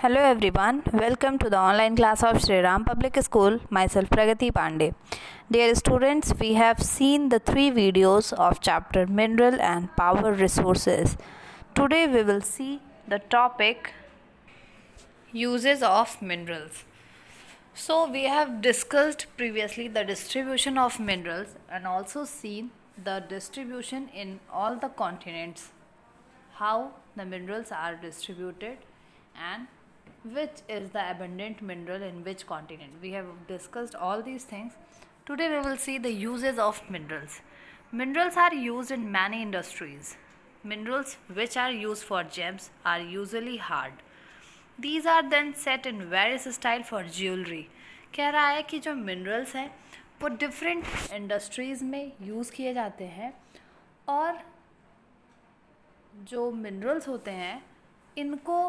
Hello everyone, welcome to the online class of Shri Ram Public School, myself Pragati Pandey. Dear students, we have seen the 3 videos of chapter Mineral and Power Resources. Today we will see the topic Uses of Minerals. So we have discussed previously the distribution of minerals and also seen the distribution in all the continents, how the minerals are distributed and which is the abundant mineral in which continent. We have discussed all these things. Today we will see the uses of minerals. Minerals are used in many industries. Minerals which are used for gems are usually hard. These are then set in various style for jewelry. कह रहा है कि जो minerals हैं वो different industries में use किए जाते हैं और जो मिनरल्स होते हैं इनको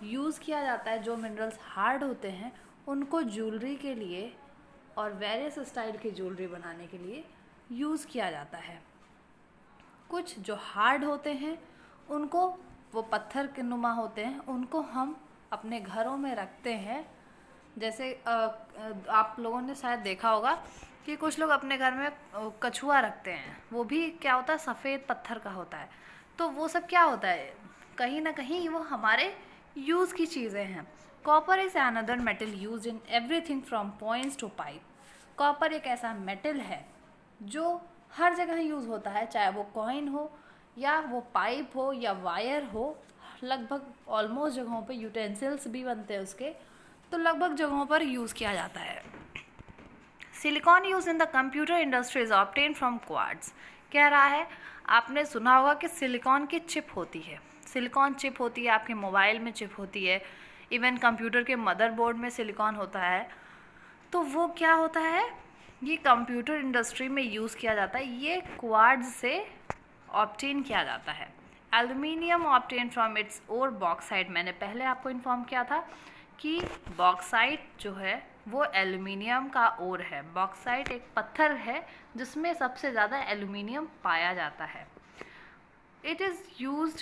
यूज़ किया जाता है, जो मिनरल्स हार्ड होते हैं उनको ज्वेलरी के लिए और वेरियस स्टाइल की ज्वेलरी बनाने के लिए यूज़ किया जाता है। कुछ जो हार्ड होते हैं उनको, वो पत्थर के नुमा होते हैं, उनको हम अपने घरों में रखते हैं। जैसे आप लोगों ने शायद देखा होगा कि कुछ लोग अपने घर में कछुआ रखते हैं, वो भी क्या होता है, सफ़ेद पत्थर का होता है। तो वो सब क्या होता है, कहीं ना कहीं वो हमारे यूज़ की चीज़ें हैं। Copper is another metal use in everything from points to pipe. Copper एक ऐसा मेटल है जो हर जगह यूज़ होता है, चाहे वो कॉइन हो या वो पाइप हो या वायर हो। लगभग ऑलमोस्ट जगहों पे यूटेंसिल्स भी बनते हैं उसके, तो लगभग जगहों पर यूज़ किया जाता है। Silicon use in the computer industry is obtain from quartz. कह रहा है, आपने सुना होगा कि सिलिकॉन की चिप होती है, सिलिकॉन चिप होती है, आपके मोबाइल में चिप होती है, इवन कंप्यूटर के मदरबोर्ड में सिलिकॉन होता है। तो वो क्या होता है, ये कंप्यूटर इंडस्ट्री में यूज़ किया जाता है, ये क्वार्ट्ज से ऑब्टेन किया जाता है। Aluminium obtain from its ore bauxite. मैंने पहले आपको इन्फॉर्म किया था कि बॉक्साइट जो है वो एल्यूमिनियम का ओर है। बॉक्साइट एक पत्थर है जिसमें सबसे ज़्यादा एल्यूमिनियम पाया जाता है। It is used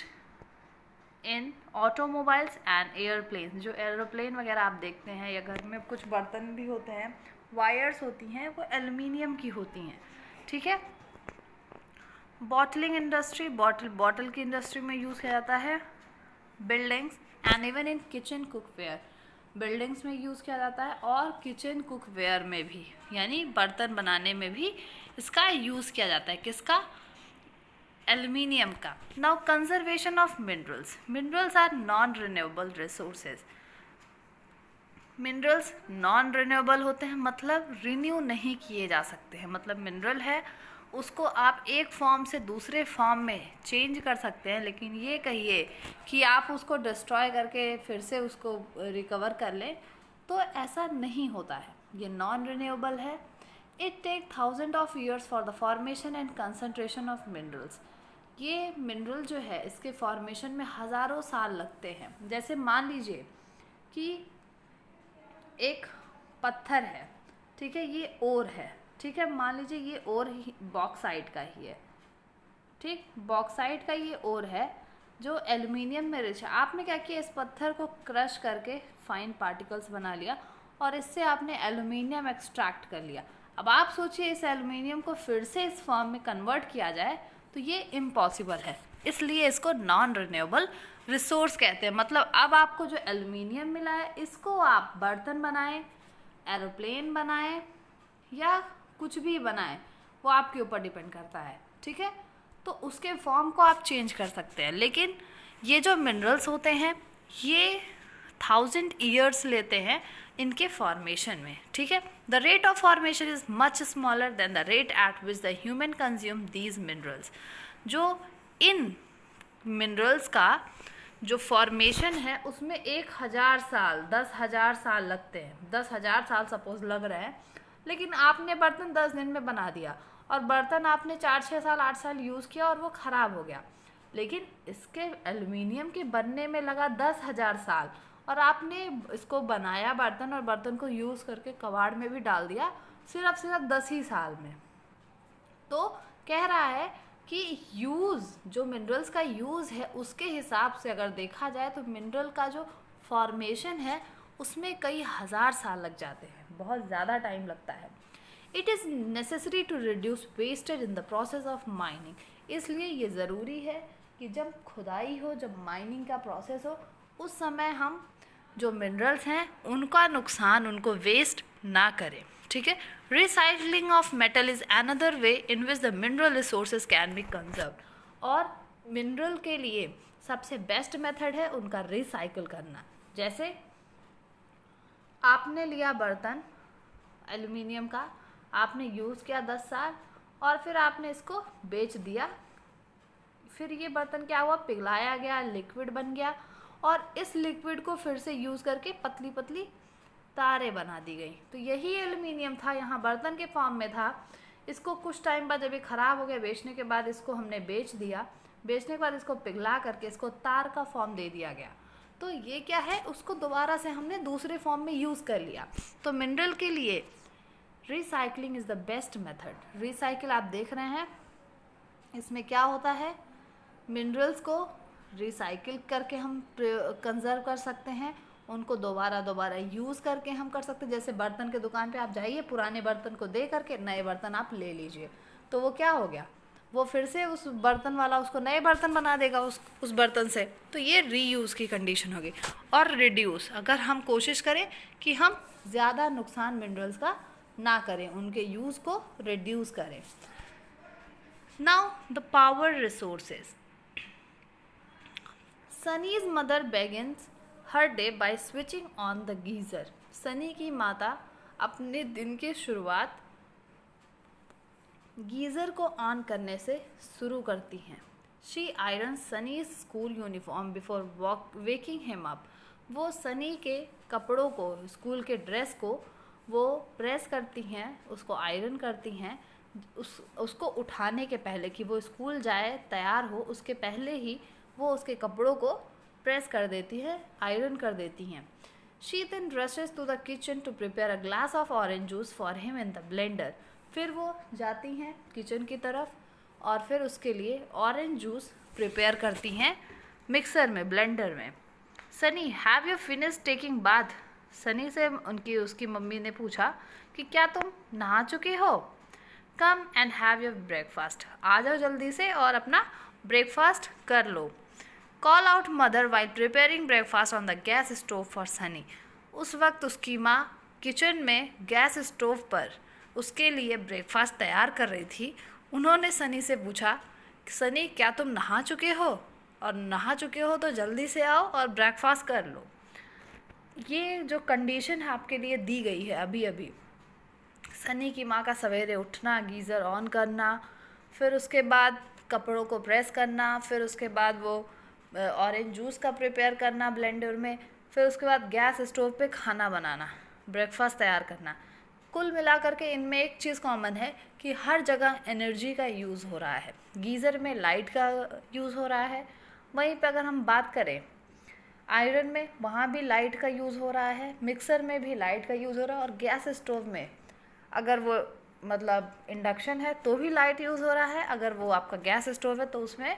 in automobiles and airplane. जो एरोप्लेन वगैरह आप देखते हैं या घर में कुछ बर्तन भी होते हैं, वायर्स होती हैं, वो एल्यूमिनियम की होती हैं। ठीक है। बॉटलिंग इंडस्ट्री, बॉटल की इंडस्ट्री में यूज़ किया जाता है। Buildings and even in kitchen cookware, buildings में यूज़ किया जाता है और किचन कुकवेयर में भी, यानी बर्तन बनाने में भी इसका यूज़ किया जाता है। किसका? एल्यूमिनियम का। Now conservation of minerals. Minerals are non renewable resources. Minerals non renewable होते हैं, मतलब रिन्यू नहीं किए जा सकते हैं। मतलब मिनरल है, उसको आप एक फॉर्म से दूसरे फॉर्म में चेंज कर सकते हैं, लेकिन ये कहिए कि आप उसको डिस्ट्रॉय करके फिर से उसको रिकवर कर लें, तो ऐसा नहीं होता है। ये नॉन रिन्यूएबल है। It take 1000 of years for the formation and concentration of minerals. ये मिनरल जो है इसके फॉर्मेशन में हज़ारों साल लगते हैं। जैसे मान लीजिए कि एक पत्थर है, ठीक है, ये ओर है, ठीक है, मान लीजिए ये ओर बॉक्साइट का ही है, ठीक, बॉक्साइट का ये ओर है जो एल्यूमिनियम में रिच है। आपने क्या किया, इस पत्थर को क्रश करके फाइन पार्टिकल्स बना लिया और इससे आपने एल्यूमिनियम एक्सट्रैक्ट कर लिया। अब आप सोचिए इस एल्यूमिनियम को फिर से इस फॉर्म में कन्वर्ट किया जाए तो ये इम्पॉसिबल है, इसलिए इसको नॉन रिन्यूएबल रिसोर्स कहते हैं। मतलब अब आपको जो एल्यूमिनियम मिला है इसको आप बर्तन बनाएं, एरोप्लेन बनाएं या कुछ भी बनाएं, वो आपके ऊपर डिपेंड करता है। ठीक है, तो उसके फॉर्म को आप चेंज कर सकते हैं, लेकिन ये जो मिनरल्स होते हैं ये 1000 ईयर्स लेते हैं इनके फॉर्मेशन में। ठीक है, the rate of formation is much smaller than the rate at which the human consume these minerals. जो इन मिनरल्स का जो फॉर्मेशन है उसमें 1000 साल, 10,000 साल लगते हैं। 10,000 साल सपोज लग रहे हैं, लेकिन आपने बर्तन 10 दिन में बना दिया और बर्तन आपने 4-6 साल 8 साल यूज़ किया और वो ख़राब हो गया। लेकिन इसके एल्यूमिनियम के बनने में लगा 10,000 साल और आपने इसको बनाया बर्तन और बर्तन को यूज़ करके कबाड़ में भी डाल दिया सिर्फ 10 ही साल में। तो कह रहा है कि यूज़, जो मिनरल्स का यूज़ है उसके हिसाब से अगर देखा जाए तो मिनरल का जो फॉर्मेशन है उसमें कई हज़ार साल लग जाते हैं, बहुत ज़्यादा टाइम लगता है। It is necessary to reduce wastage in the process of mining, इसलिए ये ज़रूरी है कि जब खुदाई हो, जब माइनिंग का प्रोसेस हो, उस समय हम जो मिनरल्स हैं उनका नुकसान, उनको वेस्ट ना करें। ठीक है। Recycling of metal is another way in which the mineral resources can be conserved, और मिनरल के लिए सबसे बेस्ट मेथड है उनका रिसाइकल करना। जैसे आपने लिया बर्तन एल्युमिनियम का, आपने यूज़ किया 10 साल और फिर आपने इसको बेच दिया, फिर ये बर्तन क्या हुआ, पिघलाया गया, लिक्विड बन गया, और इस लिक्विड को फिर से यूज़ करके पतली पतली तारें बना दी गई। तो यही एल्युमिनियम था, यहाँ बर्तन के फॉर्म में था। इसको कुछ टाइम बाद जब ये ख़राब हो गया, बेचने के बाद इसको हमने बेच दिया, बेचने के बाद इसको पिघला करके इसको तार का फॉर्म दे दिया गया। तो ये क्या है, उसको दोबारा से हमने दूसरे फॉर्म में यूज़ कर लिया। तो मिनरल के लिए recycling is the best method. Recycle आप देख रहे हैं, इसमें क्या होता है, मिनरल्स को रिसाइकिल करके हम कंजर्व कर सकते हैं, उनको दोबारा यूज़ करके हम कर सकते हैं। जैसे बर्तन के दुकान पे आप जाइए, पुराने बर्तन को दे करके नए बर्तन आप ले लीजिए, तो वो क्या हो गया, वो फिर से उस बर्तन वाला उसको नए बर्तन बना देगा उस बर्तन से। तो ये रीयूज़ की कंडीशन होगी। और रिड्यूस, अगर हम कोशिश करें कि हम ज़्यादा नुकसान मिनरल्स का ना करें, उनके यूज़ को रिड्यूस करें। Now the power resources. Sunny's mother begins her day by switching on the geyser। Sunny की माता अपने दिन की शुरुआत गीज़र को ऑन करने से शुरू करती हैं। She iron Sunny's school uniform before waking him up. वो सनी के कपड़ों को, स्कूल के ड्रेस को वो प्रेस करती हैं, उसको आयरन करती हैं उसको उठाने के पहले, कि वो स्कूल जाए तैयार हो, उसके पहले ही वो उसके कपड़ों को प्रेस कर देती है, आयरन कर देती हैं। She then rushes to the kitchen to prepare a glass of orange juice for him in the blender. फिर वो जाती हैं किचन की तरफ और फिर उसके लिए ऑरेंज जूस प्रिपेयर करती हैं मिक्सर में, ब्लेंडर में। Sunny, have you finish taking bath. Sunny से उसकी मम्मी ने पूछा कि क्या तुम नहा चुके हो। Come and have your breakfast. आ जाओ जल्दी से और अपना ब्रेकफास्ट कर लो। Call out mother while preparing breakfast on the gas stove for Sunny. उस वक्त उसकी माँ किचन में गैस स्टोव पर उसके लिए ब्रेकफास्ट तैयार कर रही थी। उन्होंने सनी से पूछा, सनी क्या तुम नहा चुके हो, और नहा चुके हो तो जल्दी से आओ और ब्रेकफास्ट कर लो। ये जो कंडीशन है आपके लिए दी गई है अभी अभी। सनी की माँ का सवेरे उठना, गीज़र ऑन करना, फिर उसके बाद कपड़ों को प्रेस करना, फिर उसके बाद वो ऑरेंज जूस का प्रिपेयर करना ब्लेंडर में, फिर उसके बाद गैस स्टोव पे खाना बनाना, ब्रेकफास्ट तैयार करना। कुल मिलाकर के इनमें एक चीज़ कॉमन है कि हर जगह एनर्जी का यूज़ हो रहा है। गीज़र में लाइट का यूज़ हो रहा है, वहीं पे अगर हम बात करें आयरन में, वहाँ भी लाइट का यूज़ हो रहा है, मिक्सर में भी लाइट का यूज़ हो रहा है, और गैस स्टोव में अगर वो मतलब इंडक्शन है तो भी लाइट यूज़ हो रहा है, अगर वो आपका गैस स्टोव है तो उसमें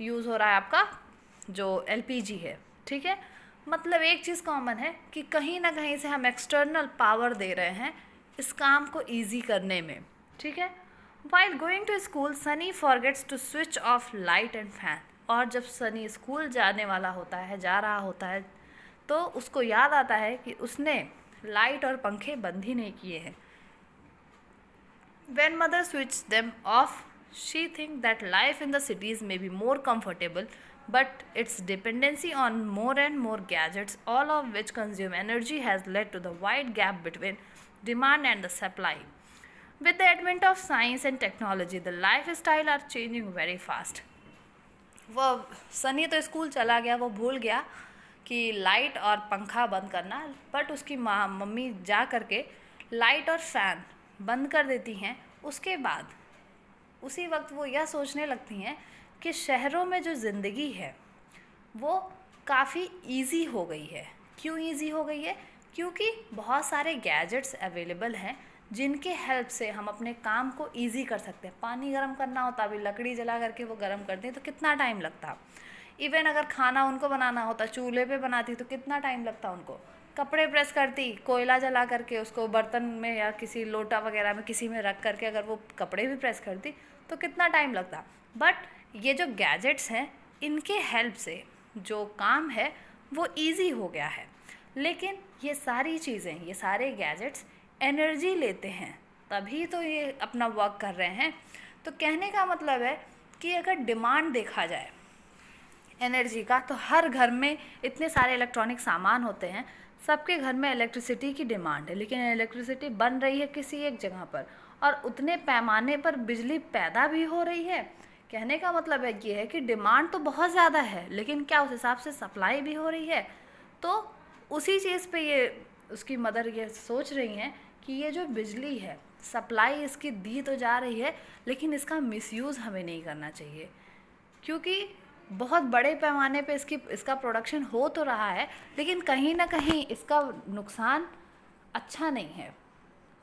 यूज़ हो रहा है आपका जो एलपीजी है। ठीक है, मतलब एक चीज़ कॉमन है कि कहीं ना कहीं से हम एक्सटर्नल पावर दे रहे हैं इस काम को ईजी करने में। ठीक है। While going to school Sunny forgets to switch off light and fan. और जब सनी स्कूल जाने वाला होता है, जा रहा होता है, तो उसको याद आता है कि उसने लाइट और पंखे बंद ही नहीं किए हैं। When mother switches them off, she thinks that life in the cities may be more comfortable, but its dependency on more and more gadgets, all of which consume energy, has led to the wide gap between demand and the supply. With the advent of science and technology, the lifestyle are changing very fast. वो सनी तो school चला गया, वो भूल गया कि light और पंखा बंद करना, बट उसकी मम्मी जा करके लाइट और फैन बंद कर देती हैं। उसके बाद उसी वक्त वो यह सोचने लगती हैं कि शहरों में जो ज़िंदगी है वो काफ़ी इजी हो गई है। क्यों इजी हो गई है? क्योंकि बहुत सारे गैजेट्स अवेलेबल हैं जिनके हेल्प से हम अपने काम को इजी कर सकते हैं। पानी गर्म करना होता, अभी लकड़ी जला करके वो गर्म करते हैं तो कितना टाइम लगता। इवन अगर खाना उनको बनाना होता चूल्हे पे बनाती तो कितना टाइम लगता उनको, कपड़े प्रेस करती कोयला जला करके उसको बर्तन में या किसी लोटा वगैरह में किसी में रख करके अगर वो कपड़े भी प्रेस करती तो कितना टाइम लगता। बट ये जो गैजेट्स हैं इनके हेल्प से जो काम है वो इजी हो गया है। लेकिन ये सारी चीज़ें, ये सारे गैजेट्स एनर्जी लेते हैं तभी तो ये अपना वर्क कर रहे हैं। तो कहने का मतलब है कि अगर डिमांड देखा जाए एनर्जी का तो हर घर में इतने सारे इलेक्ट्रॉनिक सामान होते हैं, सबके घर में इलेक्ट्रिसिटी की डिमांड है, लेकिन इलेक्ट्रिसिटी बन रही है किसी एक जगह पर और उतने पैमाने पर बिजली पैदा भी हो रही है। कहने का मतलब है ये है कि डिमांड तो बहुत ज़्यादा है लेकिन क्या उस हिसाब से सप्लाई भी हो रही है। तो उसी चीज़ पे ये उसकी मदर ये सोच रही हैं कि ये जो बिजली है सप्लाई इसकी दी तो जा रही है लेकिन इसका मिसयूज़ हमें नहीं करना चाहिए, क्योंकि बहुत बड़े पैमाने पे इसका प्रोडक्शन हो तो रहा है लेकिन कहीं ना कहीं इसका नुकसान अच्छा नहीं है।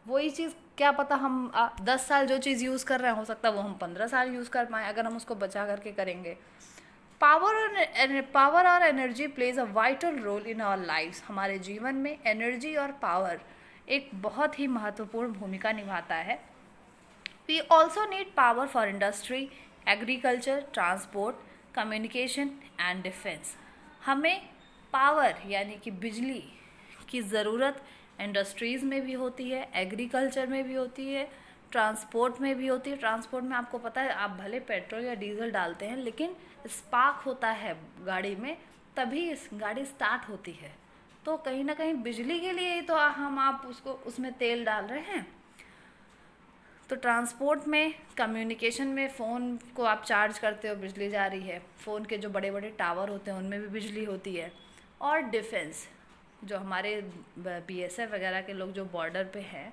वही चीज़ क्या पता हम 10 साल जो चीज़ यूज़ कर रहे हैं हो सकता है वो हम 15 साल यूज़ कर पाएँ अगर हम उसको बचा करके करेंगे। पावर और energy plays a vital role in our lives. हमारे जीवन में एनर्जी और पावर एक बहुत ही महत्वपूर्ण भूमिका निभाता है। We also need power for industry, agriculture, transport, communication and defence. हमें पावर यानी कि बिजली की ज़रूरत इंडस्ट्रीज़ में भी होती है, एग्रीकल्चर में भी होती है, ट्रांसपोर्ट में भी होती है। ट्रांसपोर्ट में आपको पता है आप भले पेट्रोल या डीजल डालते हैं लेकिन स्पार्क होता है गाड़ी में तभी इस गाड़ी स्टार्ट होती है। तो कहीं ना कहीं बिजली के लिए ही तो आप उसको उसमें तेल डाल रहे हैं। तो ट्रांसपोर्ट में, कम्युनिकेशन में, फ़ोन को आप चार्ज करते हो बिजली जा रही है, फ़ोन के जो बड़े बड़े टावर होते हैं उनमें भी बिजली होती है। और डिफेंस, जो हमारे बीएसएफ वगैरह के लोग जो बॉर्डर पे हैं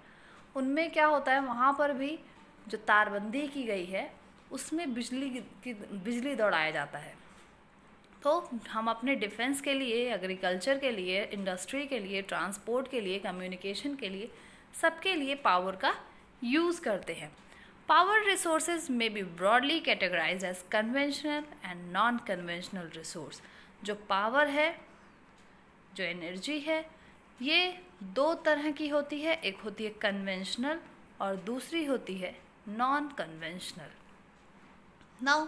उनमें क्या होता है वहाँ पर भी जो तारबंदी की गई है उसमें बिजली दौड़ाया जाता है। तो हम अपने डिफेंस के लिए, एग्रीकल्चर के लिए, इंडस्ट्री के लिए, ट्रांसपोर्ट के लिए, कम्युनिकेशन के लिए, सबके लिए पावर का यूज़ करते हैं। पावर रिसोर्सेज में be broadly categorise as conventional and non conventional resource. जो पावर है, जो एनर्जी है, ये दो तरह की होती है, एक होती है कन्वेंशनल और दूसरी होती है non conventional. Now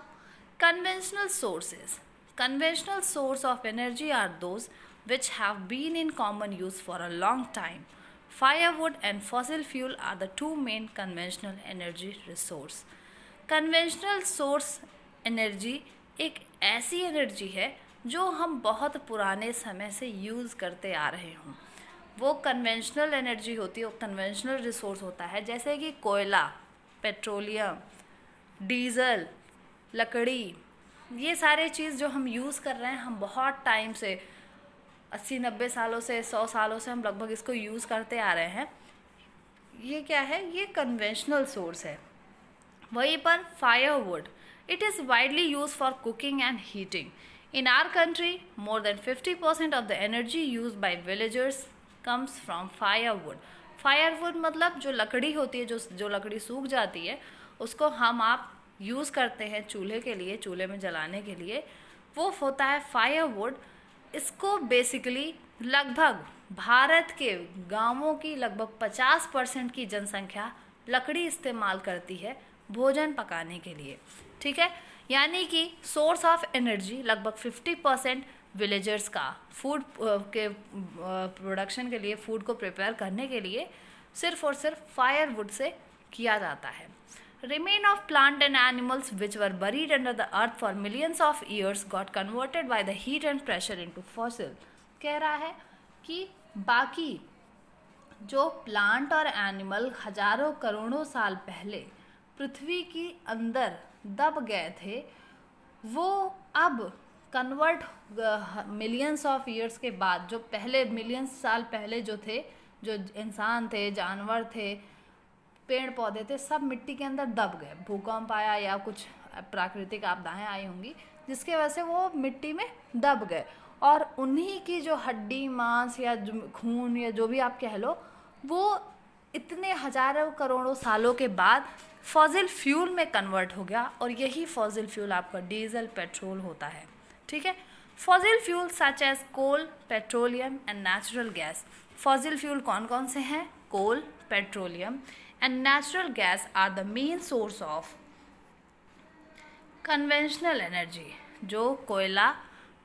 conventional sources. Conventional source of energy are those which have been in common use for a long time. Firewood and fossil fuel are the two main conventional energy resource. Conventional source energy एक ऐसी energy है जो हम बहुत पुराने समय से use करते आ रहे हों। वो कन्वेंशनल एनर्जी होती है, वो कन्वेंशनल रिसोर्स होता है, जैसे कि कोयला, पेट्रोलियम, डीज़ल, लकड़ी, ये सारे चीज़ जो हम यूज़ कर रहे हैं, हम बहुत टाइम से 80-90 सालों से, 100 सालों से हम लगभग इसको यूज़ करते आ रहे हैं। ये क्या है? ये कन्वेंशनल सोर्स है। वहीं पर firewood, it is widely use for cooking and heating. In our country more than 50% of the energy use by villagers comes from firewood. Firewood मतलब जो लकड़ी होती है, जो लकड़ी सूख जाती है उसको आप यूज़ करते हैं चूल्हे के लिए, चूल्हे में जलाने के लिए, वो होता है फायरवुड। इसको बेसिकली लगभग भारत के गांवों की लगभग 50% की जनसंख्या लकड़ी इस्तेमाल करती है भोजन पकाने के लिए। ठीक है, यानी कि सोर्स ऑफ एनर्जी लगभग 50% विलेजर्स का फूड के प्रोडक्शन के लिए, फूड को प्रिपेयर करने के लिए सिर्फ और सिर्फ फायरवुड से किया जाता है। Remain of plant and animals which were buried under the earth for millions of years got converted by the heat and pressure into fossil। कह रहा है कि बाकी जो प्लांट और एनिमल हजारों करोड़ों साल पहले पृथ्वी के अंदर दब गए थे, वो अब कन्वर्ट मिलियंस ऑफ ईयर्स के बाद, जो पहले मिलियंस साल पहले जो थे, जो इंसान थे, जानवर थे, पेड़ पौधे थे, सब मिट्टी के अंदर दब गए। भूकंप आया या कुछ प्राकृतिक आपदाएं आई होंगी जिसके वजह से वो मिट्टी में दब गए, और उन्हीं की जो हड्डी, मांस या खून या जो भी आप कह लो, वो इतने हजारों करोड़ों सालों के बाद फॉसिल फ्यूल में कन्वर्ट हो गया, और यही फॉसिल फ्यूल आपका डीजल, पेट्रोल होता है। ठीक है। Fossil fuel such as coal, petroleum and natural gas. Fossil fuel कौन कौन से हैं? Coal, petroleum and natural gas are the main source of conventional energy. जो कोयला,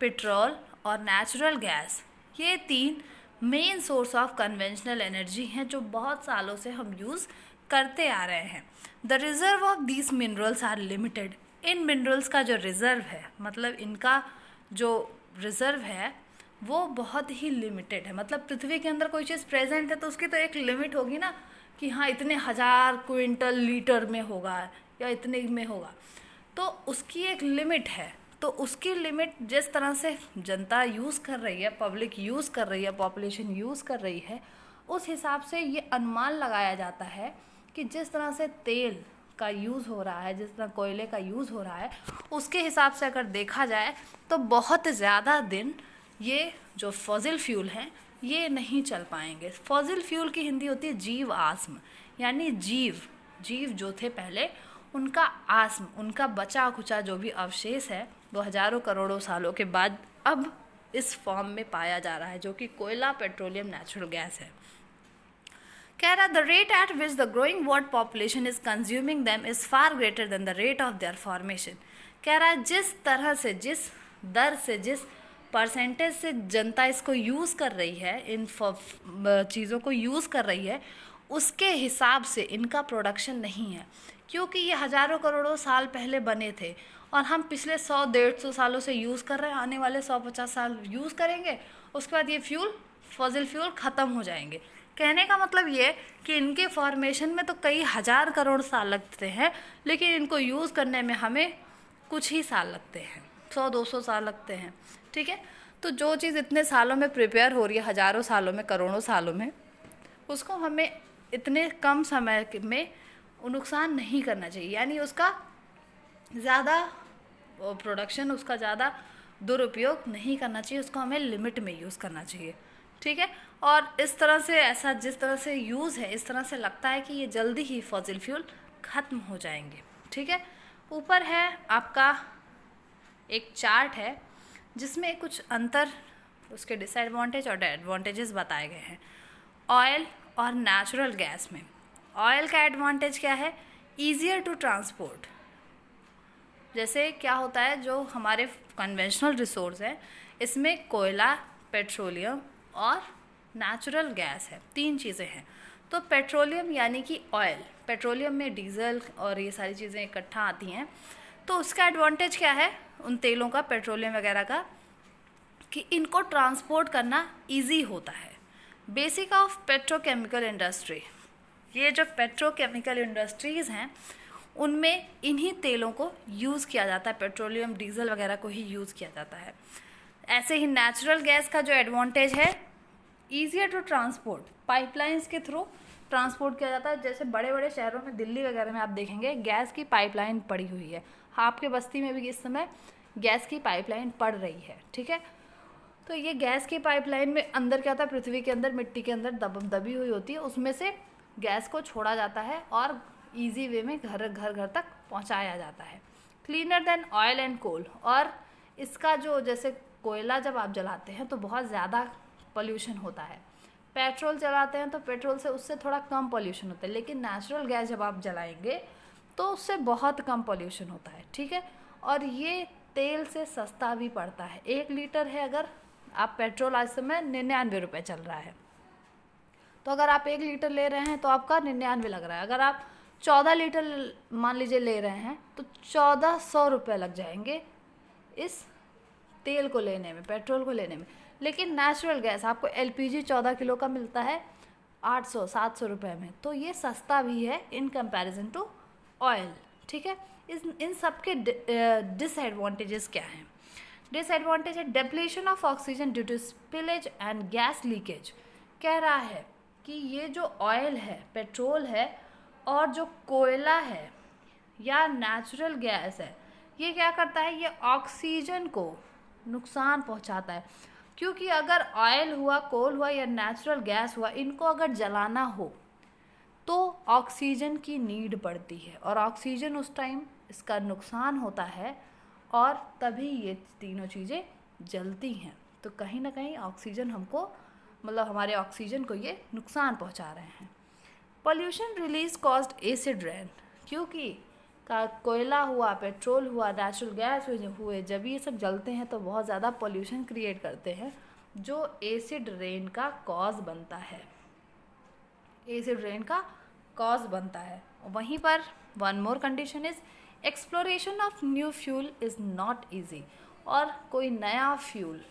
पेट्रोल और नेचुरल गैस, ये 3 main source of conventional energy हैं जो बहुत सालों से हम यूज़ करते आ रहे हैं। The reserve of these minerals are limited. इन मिनरल्स का जो रिज़र्व है, मतलब इनका जो रिज़र्व है वो बहुत ही लिमिटेड है। मतलब पृथ्वी के अंदर कोई चीज़ प्रेजेंट है तो उसकी तो एक लिमिट होगी ना, कि हाँ इतने 1000 क्विंटल लीटर में होगा या इतने में होगा, तो उसकी एक लिमिट है। तो उसकी लिमिट जिस तरह से जनता यूज़ कर रही है, पब्लिक यूज़ कर रही है, पॉपुलेशन यूज़ कर रही है, उस हिसाब से ये अनुमान लगाया जाता है कि जिस तरह से तेल का यूज़ हो रहा है, जिस तरह कोयले का यूज़ हो रहा है, उसके हिसाब से अगर देखा जाए तो बहुत ज़्यादा दिन ये जो फॉसिल फ्यूल हैं ये नहीं चल पाएंगे। फॉसिल फ्यूल की हिंदी होती है जीव आस्म, यानी जीव जो थे पहले उनका आस्म, उनका बचा खुचा जो भी अवशेष है वो हज़ारों करोड़ों सालों के बाद अब इस फॉर्म में पाया जा रहा है, जो कि कोयला, पेट्रोलियम, नेचुरल गैस है। कह रहा the rate at which the growing world population is consuming them is far greater than the rate of their formation. कह रहा है जिस तरह से, जिस दर से, जिस परसेंटेज से जनता इसको यूज़ कर रही है, इन चीज़ों को यूज़ कर रही है, उसके हिसाब से इनका प्रोडक्शन नहीं है, क्योंकि ये हज़ारों करोड़ों साल पहले बने थे और हम पिछले 100-150 सालों से यूज़ कर रहे हैं। आने वाले 150 साल यूज़ करेंगे, उसके बाद ये फॉसिल फ्यूल ख़त्म हो जाएंगे। कहने का मतलब ये कि इनके फॉर्मेशन में तो कई हज़ार करोड़ साल लगते हैं, लेकिन इनको यूज़ करने में हमें कुछ ही साल लगते हैं, 100-200 साल लगते हैं। ठीक है, तो जो चीज़ इतने सालों में प्रिपेयर हो रही है, हज़ारों सालों में, करोड़ों सालों में, उसको हमें इतने कम समय में नुकसान नहीं करना चाहिए, यानी उसका ज़्यादा प्रोडक्शन, उसका ज़्यादा दुरुपयोग नहीं करना चाहिए, उसको हमें लिमिट में यूज़ करना चाहिए। ठीक है, और इस तरह से, ऐसा जिस तरह से यूज़ है, इस तरह से लगता है कि ये जल्दी ही फॉसिल फ्यूल ख़त्म हो जाएंगे। ठीक है, ऊपर है आपका एक चार्ट है जिसमें कुछ अंतर, उसके डिसएडवांटेज और एडवांटेजेस बताए गए हैं ऑयल और नेचुरल गैस में। ऑयल का एडवांटेज क्या है? Easier to transport. जैसे क्या होता है, जो हमारे कन्वेंशनल रिसोर्स है, इसमें कोयला, पेट्रोलियम और नेचुरल गैस है, 3 चीज़ें हैं। तो पेट्रोलियम यानी कि ऑयल, पेट्रोलियम में डीजल और ये सारी चीज़ें इकट्ठा आती हैं, तो उसका एडवांटेज क्या है उन तेलों का, पेट्रोलियम वगैरह का, कि इनको ट्रांसपोर्ट करना इजी होता है। बेसिक ऑफ पेट्रोकेमिकल इंडस्ट्री, ये जो पेट्रोकेमिकल इंडस्ट्रीज़ हैं उनमें इन्हीं तेलों को यूज़ किया जाता है, पेट्रोलियम, डीजल वगैरह को ही यूज़ किया जाता है। ऐसे ही नेचुरल गैस का जो एडवांटेज है, ईजियर टू ट्रांसपोर्ट, पाइपलाइंस के थ्रू ट्रांसपोर्ट किया जाता है। जैसे बड़े बड़े शहरों में, दिल्ली वगैरह में आप देखेंगे गैस की पाइपलाइन पड़ी हुई है, आपके बस्ती में भी इस समय गैस की पाइपलाइन पड़ रही है। ठीक है, तो ये गैस की पाइपलाइन में अंदर क्या होता है, पृथ्वी के अंदर, मिट्टी के अंदर दबी हुई होती है, उसमें से गैस को छोड़ा जाता है और इजी वे में घर तक पहुंचाया जाता है। Cleaner than oil and coal, और इसका जो, जैसे कोयला जब आप जलाते हैं तो बहुत ज़्यादा पोल्यूशन होता है, पेट्रोल जलाते हैं तो पेट्रोल से उससे थोड़ा कम पोल्यूशन होता है, लेकिन नेचुरल गैस जब आप जलाएंगे तो उससे बहुत कम पोल्यूशन होता है। ठीक है, और ये तेल से सस्ता भी पड़ता है। 1 लीटर है, अगर आप पेट्रोल आज समय 99 रुपये चल रहा है, तो अगर आप 1 लीटर ले रहे हैं तो आपका 99 लग रहा है। अगर आप 14 लीटर मान लीजिए ले रहे हैं तो 1400 रुपये लग जाएंगे इस तेल को लेने में, पेट्रोल को लेने में। लेकिन नेचुरल गैस आपको LPG 14 किलो का मिलता है 800-700 रुपये में, तो ये सस्ता भी है इन कंपैरिजन टू ऑयल। ठीक है, इन सब के डिसएडवांटेजेस क्या हैं? डिसएडवांटेज है depletion of oxygen due to spillage and gas leakage. कह रहा है कि ये जो ऑयल है, पेट्रोल है और जो कोयला है या नेचुरल गैस है, ये क्या करता है, ये ऑक्सीजन को नुकसान पहुंचाता है। क्योंकि अगर ऑयल हुआ, कोल हुआ या नेचुरल गैस हुआ, इनको अगर जलाना हो तो ऑक्सीजन की नीड पड़ती है, और ऑक्सीजन उस टाइम इसका नुकसान होता है और तभी ये तीनों चीज़ें जलती हैं। तो कहीं ना कहीं ऑक्सीजन हमको, मतलब हमारे ऑक्सीजन को ये नुकसान पहुंचा रहे हैं। Pollution release caused acid rain, क्योंकि कोयला हुआ, पेट्रोल हुआ, नेचुरल गैस हुए, जब ये सब जलते हैं तो बहुत ज़्यादा पॉल्यूशन क्रिएट करते हैं, जो एसिड रेन का कॉज बनता है, एसिड रेन का कॉज बनता है। वहीं पर one more condition is exploration of new fuel is not easy. और कोई नया फ्यूल,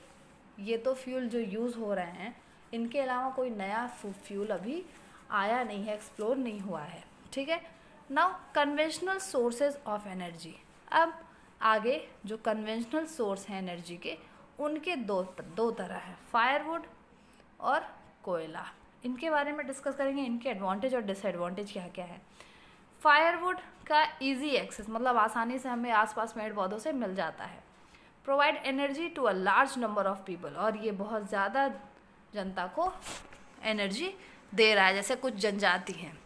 ये तो फ्यूल जो यूज़ हो रहे हैं, इनके अलावा कोई नया फ्यूल अभी आया नहीं है, एक्सप्लोर नहीं हुआ है, ठीक है। Now conventional sources of energy. अब आगे जो कन्वेंशनल सोर्स हैं एनर्जी के, उनके दो तरह है, फायरवुड और कोयला। इनके बारे में डिस्कस करेंगे, इनके एडवांटेज और डिसएडवांटेज क्या क्या है। फायरवुड का इजी एक्सेस, मतलब आसानी से हमें आसपास पेड़ पौधों से मिल जाता है। Provide energy to a large number of people, और ये बहुत ज़्यादा जनता को एनर्जी दे रहा है। जैसे कुछ जनजाति हैं,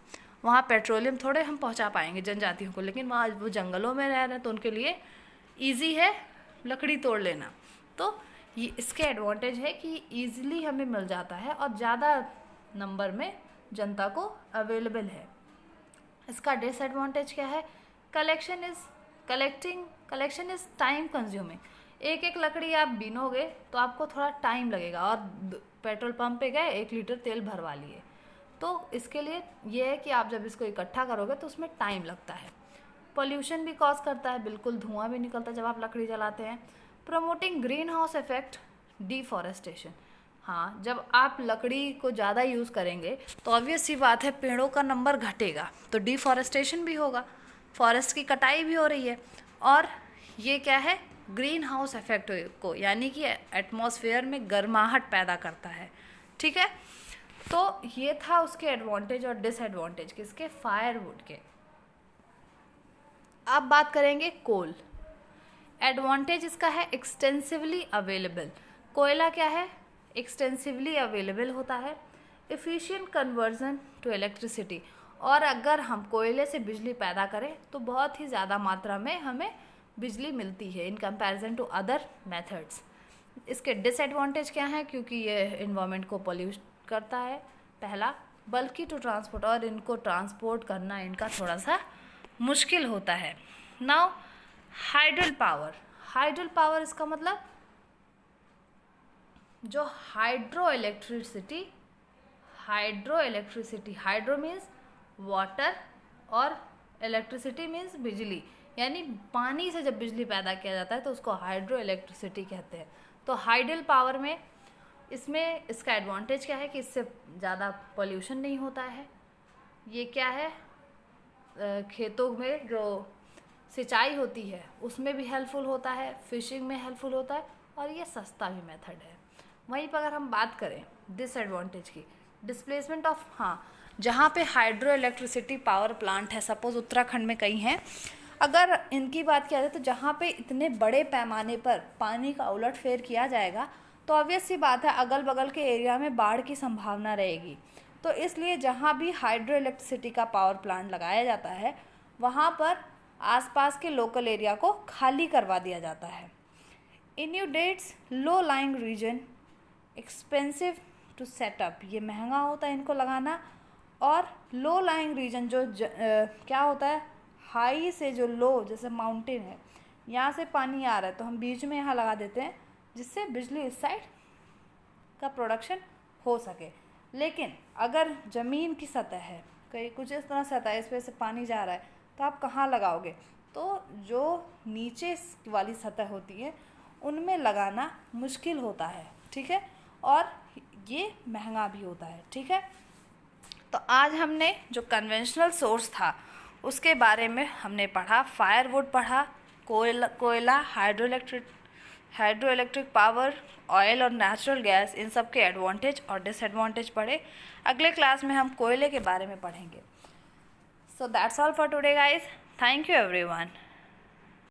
वहाँ पेट्रोलियम थोड़े हम पहुँचा पाएंगे जनजातियों को, लेकिन वहाँ वो जंगलों में रह रहे हैं तो उनके लिए ईजी है लकड़ी तोड़ लेना। तो ये इसके एडवांटेज है कि ईजिली हमें मिल जाता है और ज़्यादा नंबर में जनता को अवेलेबल है। इसका डिसएडवांटेज क्या है, कलेक्शन इज़ टाइम कंज्यूमिंग। एक एक लकड़ी आप बीनोगे तो आपको थोड़ा टाइम लगेगा, और पेट्रोल पंप पे गए 1 लीटर तेल भरवा लिए, तो इसके लिए ये है कि आप जब इसको इकट्ठा करोगे तो उसमें टाइम लगता है। पोल्यूशन भी कॉज करता है, बिल्कुल धुआं भी निकलता है जब आप लकड़ी जलाते हैं। Promoting green house effect, deforestation. हाँ, जब आप लकड़ी को ज़्यादा यूज़ करेंगे तो ऑब्वियस सी बात है पेड़ों का नंबर घटेगा, तो डिफॉरेस्टेशन भी होगा, फॉरेस्ट की कटाई भी हो रही है। और ये क्या है, ग्रीन हाउस इफेक्ट को, यानी कि एटमॉस्फेयर में गर्माहट पैदा करता है, ठीक है। तो ये था उसके एडवांटेज और डिसएडवांटेज किसके, फायरवुड के। अब बात करेंगे कोल। एडवांटेज इसका है एक्सटेंसिवली अवेलेबल। कोयला क्या है, एक्सटेंसिवली अवेलेबल होता है। एफिशिएंट कन्वर्जन टू इलेक्ट्रिसिटी, और अगर हम कोयले से बिजली पैदा करें तो बहुत ही ज़्यादा मात्रा में हमें बिजली मिलती है in comparison to other methods. इसके डिसएडवांटेज क्या है, क्योंकि ये इन्वायरमेंट को पोल्यूट करता है, पहला। बल्कि टू ट्रांसपोर्ट, और इनको ट्रांसपोर्ट करना इनका थोड़ा सा मुश्किल होता है। Now hydel power. Hydel power इसका मतलब जो hydro electricity, hydro means water और इलेक्ट्रिसिटी मीन्स बिजली, यानी पानी से जब बिजली पैदा किया जाता है तो उसको हाइड्रो इलेक्ट्रिसिटी कहते हैं। तो हाइडल पावर में इसमें इसका एडवांटेज क्या है कि इससे ज़्यादा पोल्यूशन नहीं होता है। ये क्या है, खेतों में जो सिंचाई होती है उसमें भी हेल्पफुल होता है, फिशिंग में हेल्पफुल होता है, और ये सस्ता भी मेथड है। वहीं पर अगर हम बात करें डिसएडवांटेज की, डिस्प्लेसमेंट ऑफ, हाँ, जहाँ पे हाइड्रो इलेक्ट्रिसिटी पावर प्लांट है, सपोज उत्तराखंड में कहीं हैं, अगर इनकी बात किया जाए तो जहाँ पे इतने बड़े पैमाने पर पानी का उलटफेर किया जाएगा तो ऑब्वियस सी बात है अगल बगल के एरिया में बाढ़ की संभावना रहेगी। तो इसलिए जहाँ भी हाइड्रो इलेक्ट्रिसिटी का पावर प्लांट लगाया जाता है वहाँ पर आसपास के लोकल एरिया को खाली करवा दिया जाता है। Inundates low lying region, expensive to set up, ये महंगा होता है इनको लगाना। और लो लाइंग रीजन जो क्या होता है, हाई से जो लो, जैसे माउंटेन है, यहाँ से पानी आ रहा है तो हम बीच में यहाँ लगा देते हैं जिससे बिजली इस साइड का प्रोडक्शन हो सके। लेकिन अगर ज़मीन की सतह है, कहीं कुछ इस तरह सतह है, इस पर से पानी जा रहा है, तो आप कहाँ लगाओगे, तो जो नीचे वाली सतह होती है उनमें लगाना मुश्किल होता है, ठीक है, और ये महंगा भी होता है, ठीक है। तो आज हमने जो कन्वेंशनल सोर्स था उसके बारे में हमने पढ़ा, फायरवुड पढ़ा, कोयला, हाइड्रो इलेक्ट्रिक पावर, ऑयल और नेचुरल गैस, इन सब के एडवांटेज और डिसएडवांटेज पढ़े। अगले क्लास में हम कोयले के बारे में पढ़ेंगे। So that's all for today guys, thank you everyone.